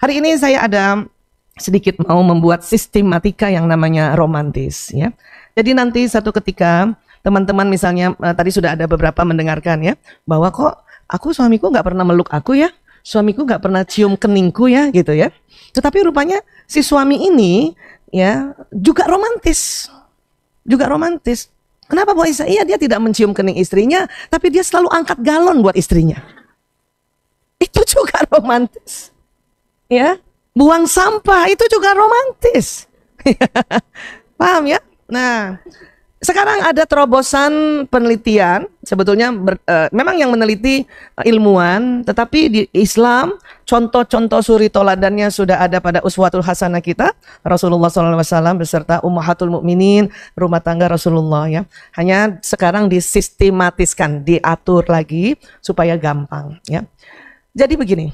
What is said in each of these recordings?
Hari ini saya ada sedikit mau membuat sistematika yang namanya romantis ya. Jadi nanti satu ketika teman-teman misalnya tadi sudah ada beberapa mendengarkan ya, bahwa kok suamiku nggak pernah meluk aku ya, suamiku nggak pernah cium keningku ya gitu ya. Tetapi rupanya si suami ini ya juga romantis. Juga romantis. Kenapa Bu Aisyah? Iya, dia tidak mencium kening istrinya, tapi dia selalu angkat galon buat istrinya. Itu juga romantis. Ya, buang sampah itu juga romantis. Paham ya? Nah, sekarang ada terobosan penelitian, sebetulnya memang yang meneliti ilmuwan, tetapi di Islam contoh-contoh suri toladannya sudah ada pada uswatul hasanah kita, Rasulullah SAW beserta ummahatul mukminin, rumah tangga Rasulullah ya. Hanya sekarang disistematiskan, diatur lagi supaya gampang ya. Jadi begini,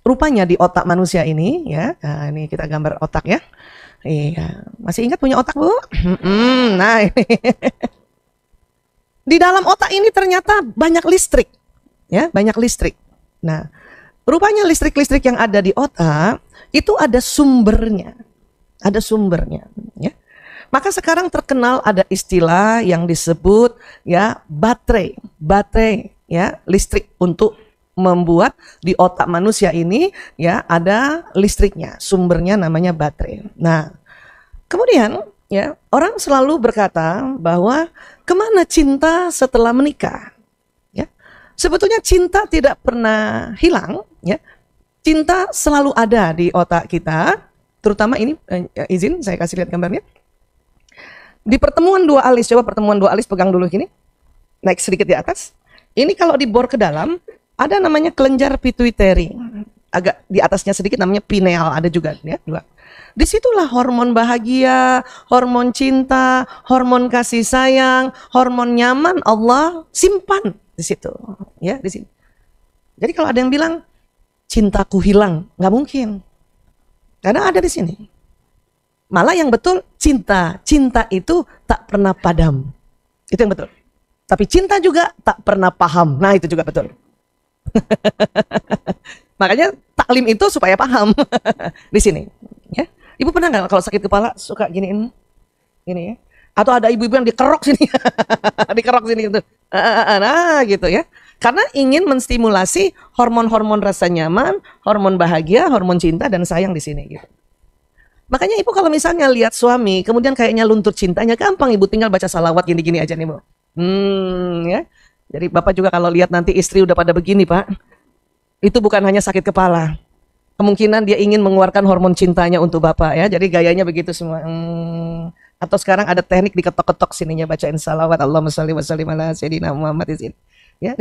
rupanya di otak manusia ini ya, nah ini kita gambar otak ya. Iya, masih ingat punya otak Bu? Nah ini. Di dalam otak ini ternyata banyak listrik, ya banyak listrik. Nah, rupanya listrik-listrik yang ada di otak itu ada sumbernya, ya. Maka sekarang terkenal ada istilah yang disebut ya baterai ya listrik untuk membuat di otak manusia ini ya ada listriknya, sumbernya namanya baterai. Nah, kemudian ya orang selalu berkata bahwa kemana cinta setelah menikah? Ya, sebetulnya cinta tidak pernah hilang. Ya, cinta selalu ada di otak kita. Terutama ini izin saya kasih lihat gambarnya. Di pertemuan dua alis, coba pertemuan dua alis pegang dulu gini, naik sedikit di atas. Ini kalau dibor ke dalam. Ada namanya kelenjar pituitary, agak di atasnya sedikit namanya pineal, ada juga ya, dua. Disitulah hormon bahagia, hormon cinta, hormon kasih sayang, hormon nyaman Allah simpan di situ, ya di sini. Jadi kalau ada yang bilang cintaku hilang, nggak mungkin, karena ada di sini. Malah yang betul cinta itu tak pernah padam, itu yang betul. Tapi cinta juga tak pernah paham, nah itu juga betul. Makanya taklim itu supaya paham di sini ya. Ibu pernah nggak kalau sakit kepala suka giniin gini ya, atau ada ibu-ibu yang dikerok sini dikerok sini gitu, nah gitu ya, karena ingin menstimulasi hormon-hormon rasa nyaman, hormon bahagia, hormon cinta dan sayang di sini gitu. Makanya ibu kalau misalnya lihat suami kemudian kayaknya luntur cintanya, gampang ibu tinggal baca salawat gini-gini aja nih Bu. Ya. Jadi Bapak juga kalau lihat nanti istri udah pada begini Pak, itu bukan hanya sakit kepala. Kemungkinan dia ingin mengeluarkan hormon cintanya untuk Bapak ya. Jadi gayanya begitu semua. Atau sekarang ada teknik diketok-ketok sininya bacain salawat Allahumma shalli wa sallim ala sayyidina Muhammad di sini. Ya, di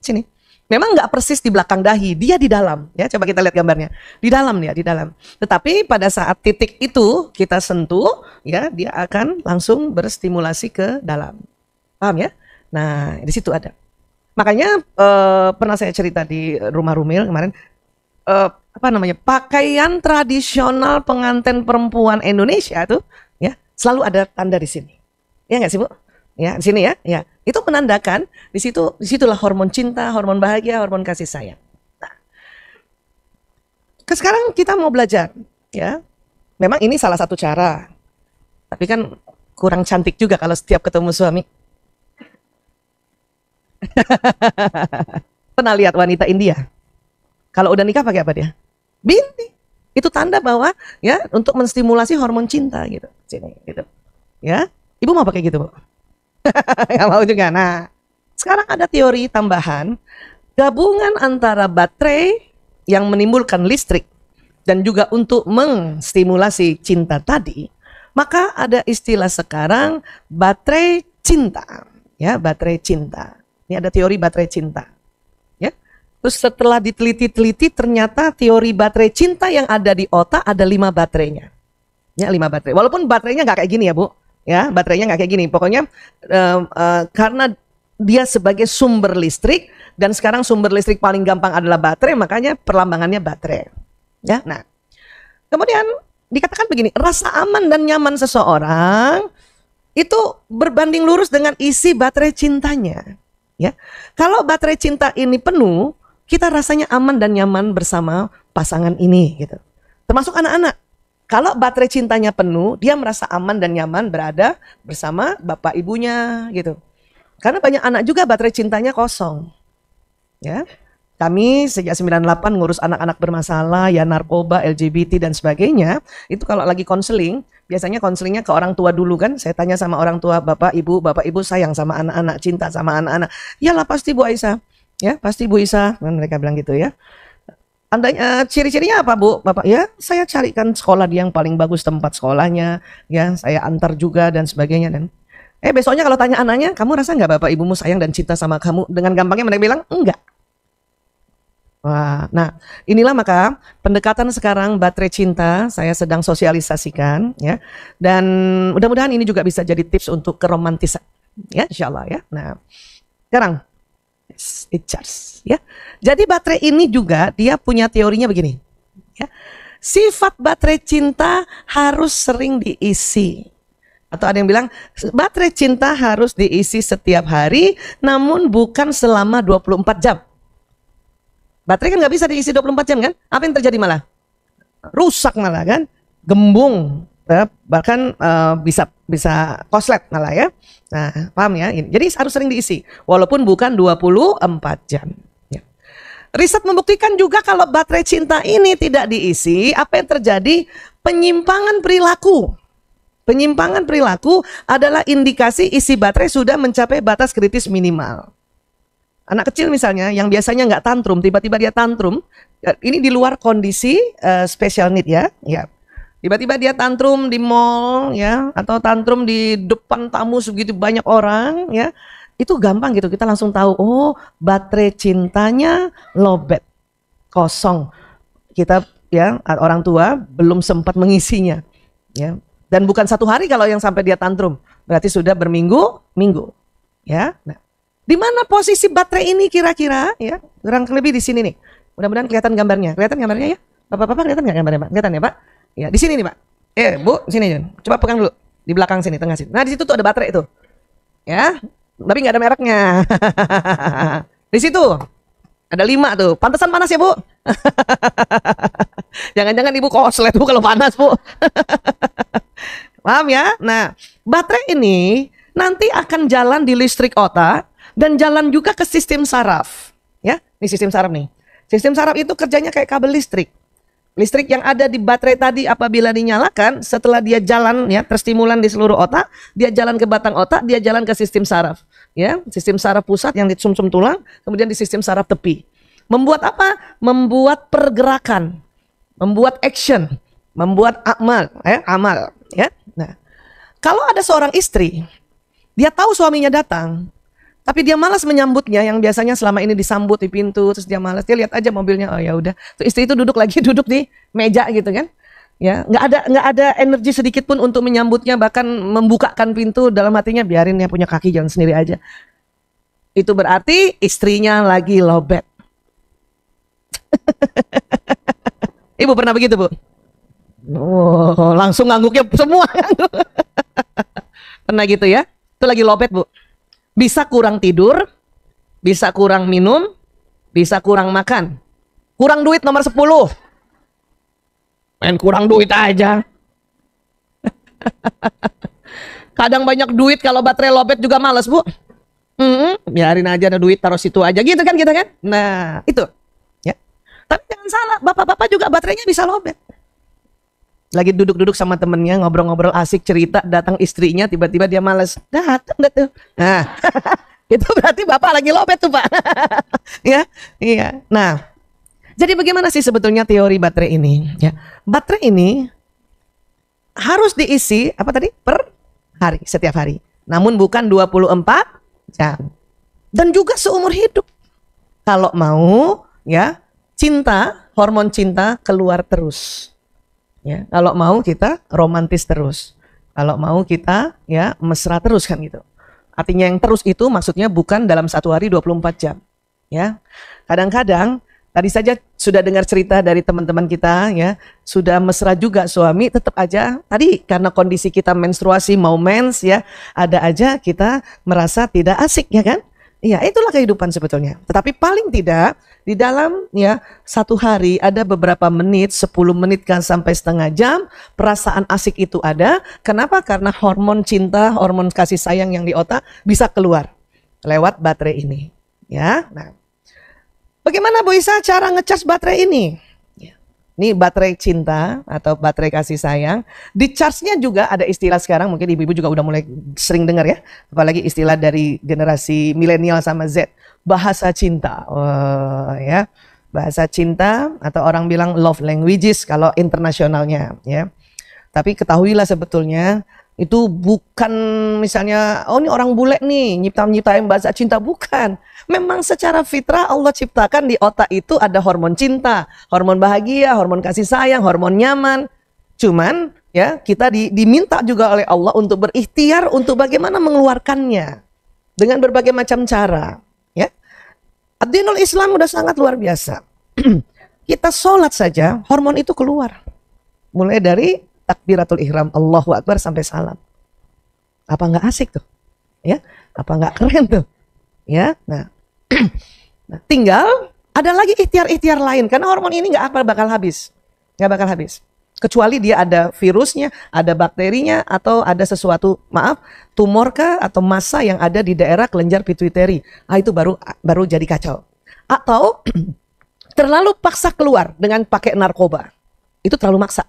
sini. Memang nggak persis di belakang dahi, dia di dalam. Ya, coba kita lihat gambarnya. Di dalam dia, di dalam. Tetapi pada saat titik itu kita sentuh, ya dia akan langsung berstimulasi ke dalam. Paham ya? Nah, di situ ada. Makanya pernah saya cerita di Rumah Rumil kemarin, pakaian tradisional pengantin perempuan Indonesia tuh, ya selalu ada tanda di sini. Ya nggak sih Bu? Ya di sini ya, ya itu menandakan disitulah hormon cinta, hormon bahagia, hormon kasih sayang. Nah, sekarang kita mau belajar, ya. Memang ini salah satu cara, tapi kan kurang cantik juga kalau setiap ketemu suami. Pernah lihat wanita India? Kalau udah nikah pakai apa dia? Binti. Itu tanda bahwa ya untuk menstimulasi hormon cinta gitu. Sini gitu. Ya. Ibu mau pakai gitu, Bu? Nggak mau juga. Nah, sekarang ada teori tambahan gabungan antara baterai yang menimbulkan listrik dan juga untuk menstimulasi cinta tadi. Maka ada istilah sekarang baterai cinta. Ya, baterai cinta. Ini ada teori baterai cinta. Ya. Terus setelah diteliti-teliti ternyata teori baterai cinta yang ada di otak ada 5 baterainya. Ya, 5 baterai. Walaupun baterainya nggak kayak gini ya Bu. Ya, baterainya nggak kayak gini. Pokoknya karena dia sebagai sumber listrik dan sekarang sumber listrik paling gampang adalah baterai, makanya perlambangannya baterai. Ya, nah. Kemudian dikatakan begini, rasa aman dan nyaman seseorang itu berbanding lurus dengan isi baterai cintanya. Ya, kalau baterai cinta ini penuh, kita rasanya aman dan nyaman bersama pasangan ini, gitu. Termasuk anak-anak. Kalau baterai cintanya penuh, dia merasa aman dan nyaman berada bersama bapak ibunya gitu. Karena banyak anak juga baterai cintanya kosong. Ya. Kami sejak 98 ngurus anak-anak bermasalah, ya narkoba, LGBT dan sebagainya. Itu kalau lagi konseling, biasanya konselingnya ke orang tua dulu kan. Saya tanya sama orang tua, bapak ibu sayang sama anak-anak, cinta sama anak-anak. Iyalah pasti Bu Aisyah. Ya, pasti Bu Aisyah. Mereka bilang gitu ya. Andanya ciri-cirinya apa Bu? Bapak, ya saya carikan sekolah dia yang paling bagus tempat sekolahnya, ya saya antar juga dan sebagainya. Dan besoknya kalau tanya anaknya, kamu rasa nggak bapak ibumu sayang dan cinta sama kamu? Dengan gampangnya mereka bilang enggak. Wah, nah inilah maka pendekatan sekarang baterai cinta saya sedang sosialisasikan ya, dan mudah-mudahan ini juga bisa jadi tips untuk keromantisan ya, insyaallah ya. Nah sekarang it charge ya. Jadi baterai ini juga dia punya teorinya begini ya. Sifat baterai cinta harus sering diisi. Atau ada yang bilang baterai cinta harus diisi setiap hari namun bukan selama 24 jam. Baterai kan nggak bisa diisi 24 jam kan? Apa yang terjadi malah? Rusak malah kan? Gembung. Ya, bahkan bisa koslet malah ya. Nah, paham ya? Ini. Jadi harus sering diisi walaupun bukan 24 jam. Ya. Riset membuktikan juga kalau baterai cinta ini tidak diisi, apa yang terjadi? Penyimpangan perilaku. Penyimpangan perilaku adalah indikasi isi baterai sudah mencapai batas kritis minimal. Anak kecil misalnya yang biasanya nggak tantrum, tiba-tiba dia tantrum. Ini di luar kondisi special need ya. Ya. Tiba-tiba dia tantrum di mall ya, atau tantrum di depan tamu segitu banyak orang ya. Itu gampang gitu, kita langsung tahu, oh baterai cintanya lowbat, kosong. Kita ya orang tua belum sempat mengisinya ya. Dan bukan satu hari kalau yang sampai dia tantrum, berarti sudah berminggu-minggu ya. Nah, di mana posisi baterai ini kira-kira ya? Kurang lebih di sini nih. Mudah-mudahan kelihatan gambarnya. Kelihatan gambarnya ya? Bapak-bapak kelihatan nggak gambarnya, Pak? Kelihatan ya, Pak? Ya, di sini nih, Pak. Bu, sini. Coba pegang dulu. Di belakang sini, tengah sini. Nah, di situ tuh ada baterai itu. Ya. Tapi nggak ada mereknya. Di situ. Ada 5 tuh. Pantesan panas ya, Bu? Jangan-jangan Ibu koslet, Bu, kalau panas, Bu. Paham ya? Nah, baterai ini nanti akan jalan di listrik otak dan jalan juga ke sistem saraf. Ya, ini sistem saraf nih. Sistem saraf itu kerjanya kayak kabel listrik. Listrik yang ada di baterai tadi apabila dinyalakan, setelah dia jalan ya, terstimulan di seluruh otak, dia jalan ke batang otak, dia jalan ke sistem saraf. Ya, sistem saraf pusat yang di sumsum tulang, kemudian di sistem saraf tepi. Membuat apa? Membuat pergerakan, membuat action, membuat amal, ya. Nah, kalau ada seorang istri, dia tahu suaminya datang, tapi dia malas menyambutnya, yang biasanya selama ini disambut di pintu, terus dia malas, dia lihat aja mobilnya, oh ya udah, tuh istri itu duduk di meja gitu kan, ya, nggak ada energi sedikit pun untuk menyambutnya, bahkan membukakan pintu, dalam hatinya biarin ya punya kaki jalan sendiri aja. Itu berarti istrinya lagi lowbat. Ibu pernah begitu, Bu? Oh, langsung ngangguknya semua. Pernah gitu ya? Itu lagi lowbat, Bu. Bisa kurang tidur, bisa kurang minum, bisa kurang makan. Kurang duit nomor 10. Main kurang duit aja. Kadang banyak duit kalau baterai lowbat juga males, Bu. Biarin aja ada duit, taruh situ aja gitu kan kita kan. Nah, itu. Ya. Tapi jangan salah, bapak-bapak juga baterainya bisa lowbat. Lagi duduk-duduk sama temennya, ngobrol-ngobrol asik, cerita, datang istrinya, tiba-tiba dia males. Datang dah tuh. Nah, itu berarti bapak lagi lowbat tuh, Pak. Ya, iya. Nah, jadi bagaimana sih sebetulnya teori baterai ini? Ya, baterai ini harus diisi apa tadi? Per hari, setiap hari. Namun bukan 24 jam. Dan juga seumur hidup. Kalau mau, ya, cinta, hormon cinta keluar terus. Ya, kalau mau kita romantis terus. Kalau mau kita ya mesra terus kan gitu. Artinya yang terus itu maksudnya bukan dalam satu hari 24 jam. Ya. Kadang-kadang tadi saja sudah dengar cerita dari teman-teman kita ya, sudah mesra juga suami, tetap aja tadi karena kondisi kita menstruasi mau mens ya, ada aja kita merasa tidak asik ya kan? Iya, itulah kehidupan sebetulnya. Tetapi paling tidak di dalam ya satu hari ada beberapa menit, 10 menit kan sampai setengah jam, perasaan asik itu ada. Kenapa? Karena hormon cinta, hormon kasih sayang yang di otak bisa keluar lewat baterai ini. Ya, nah, bagaimana Bu Isa cara ngecas baterai ini? Ini baterai cinta atau baterai kasih sayang. Di charge-nya juga ada istilah sekarang, mungkin ibu-ibu juga udah mulai sering dengar ya. Apalagi istilah dari generasi milenial sama Z. Bahasa cinta. Oh, ya. Bahasa cinta atau orang bilang love languages kalau internasionalnya. Ya. Tapi ketahuilah sebetulnya itu bukan misalnya, oh ini orang bule nih nyiptain bahasa cinta. Bukan. Memang secara fitrah Allah ciptakan di otak itu ada hormon cinta, hormon bahagia, hormon kasih sayang, hormon nyaman. Cuman ya kita diminta juga oleh Allah untuk berikhtiar untuk bagaimana mengeluarkannya dengan berbagai macam cara. Ya, Ad-Dinul Islam udah sangat luar biasa. Kita sholat saja hormon itu keluar, mulai dari takbiratul ihram Allahu Akbar sampai salam. Apa nggak asik tuh? Ya, apa nggak keren tuh? Ya, nah. Nah, tinggal ada lagi ikhtiar-ikhtiar lain karena hormon ini nggak bakal habis, kecuali dia ada virusnya, ada bakterinya, atau ada sesuatu tumor kah atau massa yang ada di daerah kelenjar pituitari. Itu baru jadi kacau. Atau terlalu paksa keluar dengan pakai narkoba, itu terlalu maksa,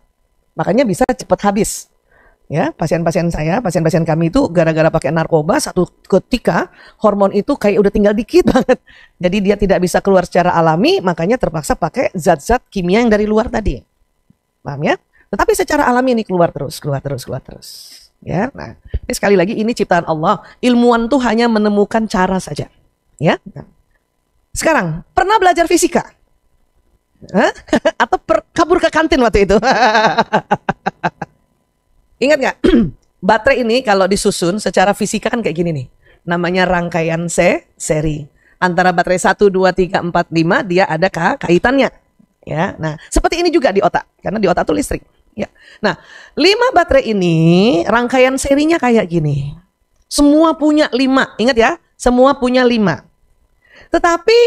makanya bisa cepat habis. Ya, pasien-pasien kami itu gara-gara pakai narkoba satu ketika hormon itu kayak udah tinggal dikit banget. Jadi dia tidak bisa keluar secara alami, makanya terpaksa pakai zat-zat kimia yang dari luar tadi. Paham ya? Tetapi secara alami ini keluar terus. Ya, nah, ini sekali lagi ini ciptaan Allah. Ilmuwan tuh hanya menemukan cara saja. Ya. Nah. Sekarang, pernah belajar fisika? Hah? Atau kabur ke kantin waktu itu? Ingat nggak? Baterai ini kalau disusun secara fisika kan kayak gini nih. Namanya rangkaian seri. Antara baterai 1, 2, 3, 4, 5 dia ada kaitannya. Ya, nah seperti ini juga di otak. Karena di otak itu listrik. Ya. Nah 5 baterai ini rangkaian serinya kayak gini. Semua punya 5. Ingat ya, semua punya 5. Tetapi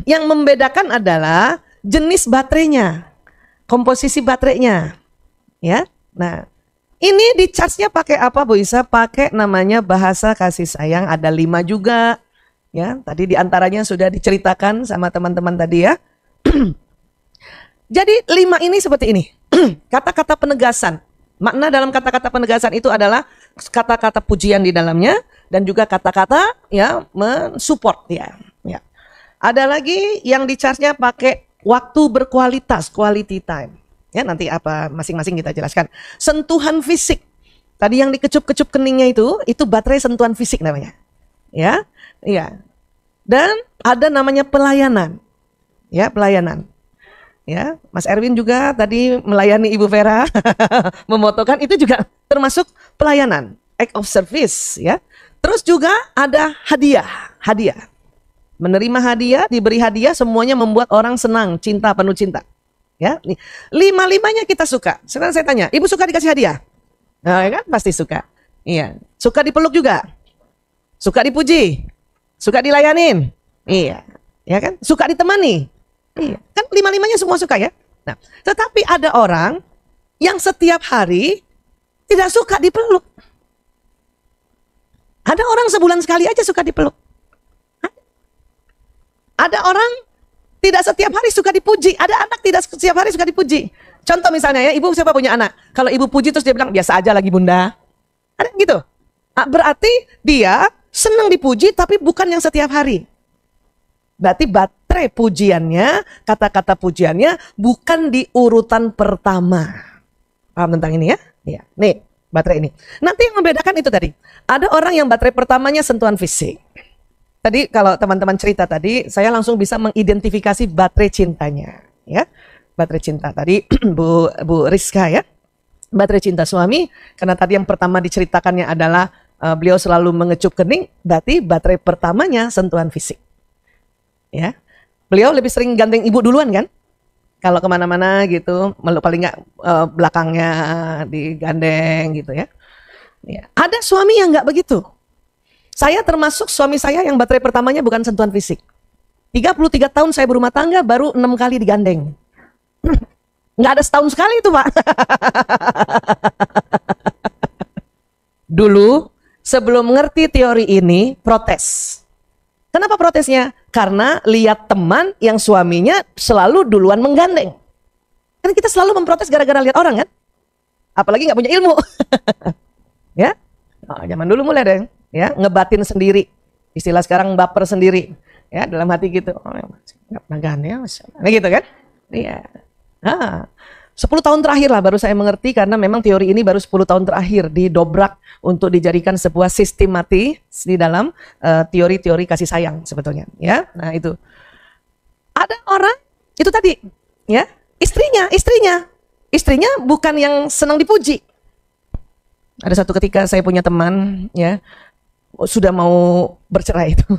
yang membedakan adalah jenis baterainya. Komposisi baterainya. Ya, nah. Ini di charge-nya pakai apa Bu Isa? Pakai namanya bahasa kasih sayang, ada 5 juga. Ya, tadi diantaranya sudah diceritakan sama teman-teman tadi ya. Jadi 5 ini seperti ini. Kata-kata penegasan. Makna dalam kata-kata penegasan itu adalah kata-kata pujian di dalamnya dan juga kata-kata ya mensupport ya. Ya. Ada lagi yang di charge-nya pakai waktu berkualitas, quality time. Ya, nanti apa masing-masing kita jelaskan. Sentuhan fisik. Tadi yang dikecup-kecup keningnya itu baterai sentuhan fisik namanya. Ya. Iya. Dan ada namanya pelayanan. Ya, pelayanan. Ya, Mas Erwin juga tadi melayani Ibu Vera, memotokan itu juga termasuk pelayanan, act of service ya. Terus juga ada hadiah. Menerima hadiah, diberi hadiah semuanya membuat orang senang, cinta, penuh cinta. Ya, nih 5-5-nya kita suka. Sekarang saya tanya, Ibu suka dikasih hadiah? Nah, ya kan pasti suka. Iya, suka dipeluk juga. Suka dipuji. Suka dilayanin. Iya, ya kan? Suka ditemani. Iya, kan 5-5-nya semua suka ya. Nah, tetapi ada orang yang setiap hari tidak suka dipeluk. Ada orang sebulan sekali aja suka dipeluk. Ada orang tidak setiap hari suka dipuji. Ada anak tidak setiap hari suka dipuji. Contoh misalnya ya, ibu siapa punya anak? Kalau ibu puji terus dia bilang, biasa aja lagi bunda. Ada gitu. Berarti dia senang dipuji tapi bukan yang setiap hari. Berarti baterai pujiannya, kata-kata pujiannya bukan di urutan pertama. Paham tentang ini ya? Iya. Nih, baterai ini. Nanti yang membedakan itu tadi. Ada orang yang baterai pertamanya sentuhan fisik. Tadi kalau teman-teman cerita tadi, saya langsung bisa mengidentifikasi baterai cintanya, ya. Baterai cinta tadi Bu Rizka ya. Baterai cinta suami, karena tadi yang pertama diceritakannya adalah beliau selalu mengecup kening, berarti baterai pertamanya sentuhan fisik. Ya. Beliau lebih sering gandeng ibu duluan kan? Kalau kemana-mana gitu, paling nggak belakangnya digandeng gitu ya. Ya. Ada suami yang nggak begitu. Saya termasuk suami saya yang baterai pertamanya bukan sentuhan fisik. 33 tahun saya berumah tangga, baru 6 kali digandeng. Nggak ada setahun sekali itu, Pak. Dulu, sebelum mengerti teori ini, protes. Kenapa protesnya? Karena lihat teman yang suaminya selalu duluan menggandeng. Kan kita selalu memprotes gara-gara lihat orang kan? Apalagi nggak punya ilmu. Ya, zaman dulu mulai deh, ya, ngebatin sendiri. Istilah sekarang baper sendiri. Ya, dalam hati gitu. Oh, nggak pernah gandeng, nah, gitu kan? Iya. 10 tahun terakhir lah baru saya mengerti, karena memang teori ini baru 10 tahun terakhir didobrak untuk dijadikan sebuah sistematis di dalam teori-teori kasih sayang sebetulnya. Ya, nah itu. Ada orang itu tadi, ya, istrinya bukan yang senang dipuji. Ada satu ketika saya punya teman, ya, sudah mau bercerai itu.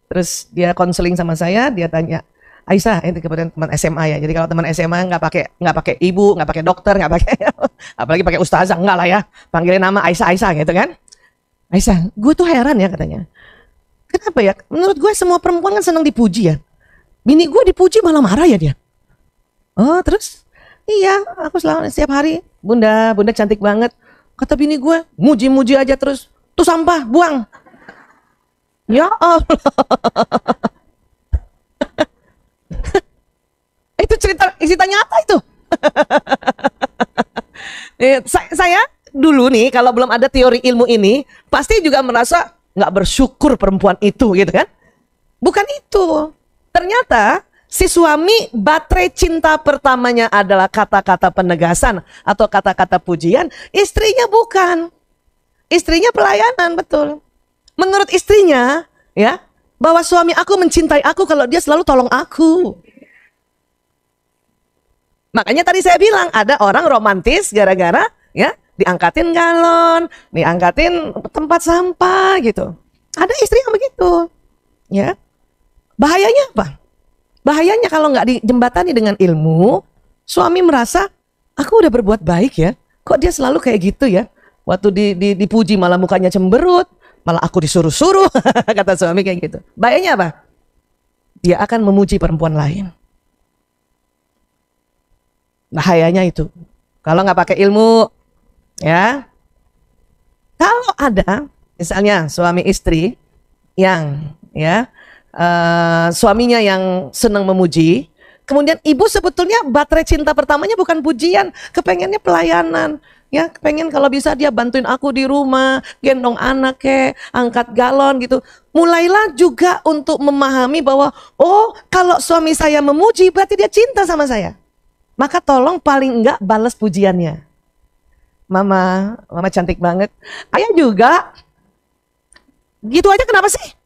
Terus dia konseling sama saya, dia tanya, Aisyah, itu kemudian teman SMA ya. Jadi kalau teman SMA nggak pakai ibu, nggak pakai dokter, nggak pakai, apalagi pakai ustazah, enggak lah ya. Panggilin nama Aisyah gitu kan. Aisyah, gue tuh heran ya katanya. Kenapa ya? Menurut gue semua perempuan kan senang dipuji ya. Bini gue dipuji malah marah ya dia. Oh terus? Iya, aku selalu setiap hari, bunda cantik banget. Kata bini gue, muji-muji aja terus. Tuh sampah, buang. Ya Allah. Itu cerita nyata itu. Saya dulu nih kalau belum ada teori ilmu ini, pasti juga merasa nggak bersyukur perempuan itu gitu kan. Bukan itu. Ternyata si suami baterai cinta pertamanya adalah kata-kata penegasan atau kata-kata pujian, istrinya bukan. Istrinya pelayanan, betul. Menurut istrinya, ya, bahwa suami aku mencintai aku kalau dia selalu tolong aku. Makanya tadi saya bilang ada orang romantis gara-gara ya diangkatin galon, diangkatin tempat sampah gitu. Ada istri yang begitu. Ya. Bahayanya apa? Bahayanya kalau nggak dijembatani dengan ilmu, suami merasa aku udah berbuat baik ya. Kok dia selalu kayak gitu ya? Waktu dipuji malah mukanya cemberut, malah aku disuruh-suruh, kata suami kayak gitu. Bahayanya apa? Dia akan memuji perempuan lain. Bahayanya itu. Kalau nggak pakai ilmu, ya. Kalau ada, misalnya suami istri yang, ya, suaminya yang senang memuji, kemudian ibu sebetulnya baterai cinta pertamanya bukan pujian, kepengennya pelayanan. Ya, pengen kalau bisa dia bantuin aku di rumah, gendong anak angkat galon gitu. Mulailah juga untuk memahami bahwa, oh kalau suami saya memuji berarti dia cinta sama saya. Maka tolong paling enggak balas pujiannya. Mama cantik banget. Ayah juga. Gitu aja kenapa sih?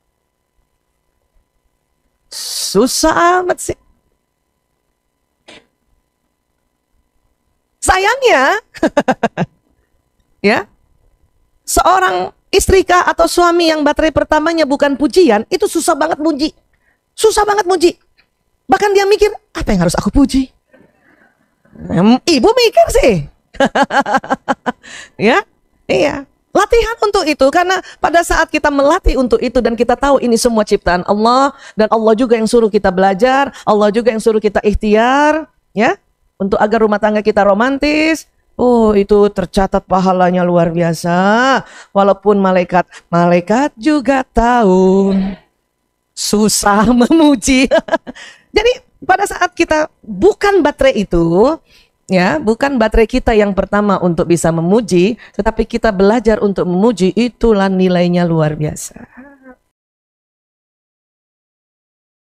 Susah amat sih. Sayangnya, ya, seorang istrikah atau suami yang baterai pertamanya bukan pujian, itu susah banget muji. Susah banget muji. Bahkan dia mikir, apa yang harus aku puji? Ibu mikir sih. Ya, iya. Latihan untuk itu, karena pada saat kita melatih untuk itu dan kita tahu ini semua ciptaan Allah, dan Allah juga yang suruh kita belajar, Allah juga yang suruh kita ikhtiar, ya. Untuk agar rumah tangga kita romantis, oh itu tercatat pahalanya luar biasa. Walaupun malaikat juga tahu susah memuji. Jadi pada saat kita bukan baterai itu, ya, bukan baterai kita yang pertama untuk bisa memuji, tetapi kita belajar untuk memuji, itulah nilainya luar biasa.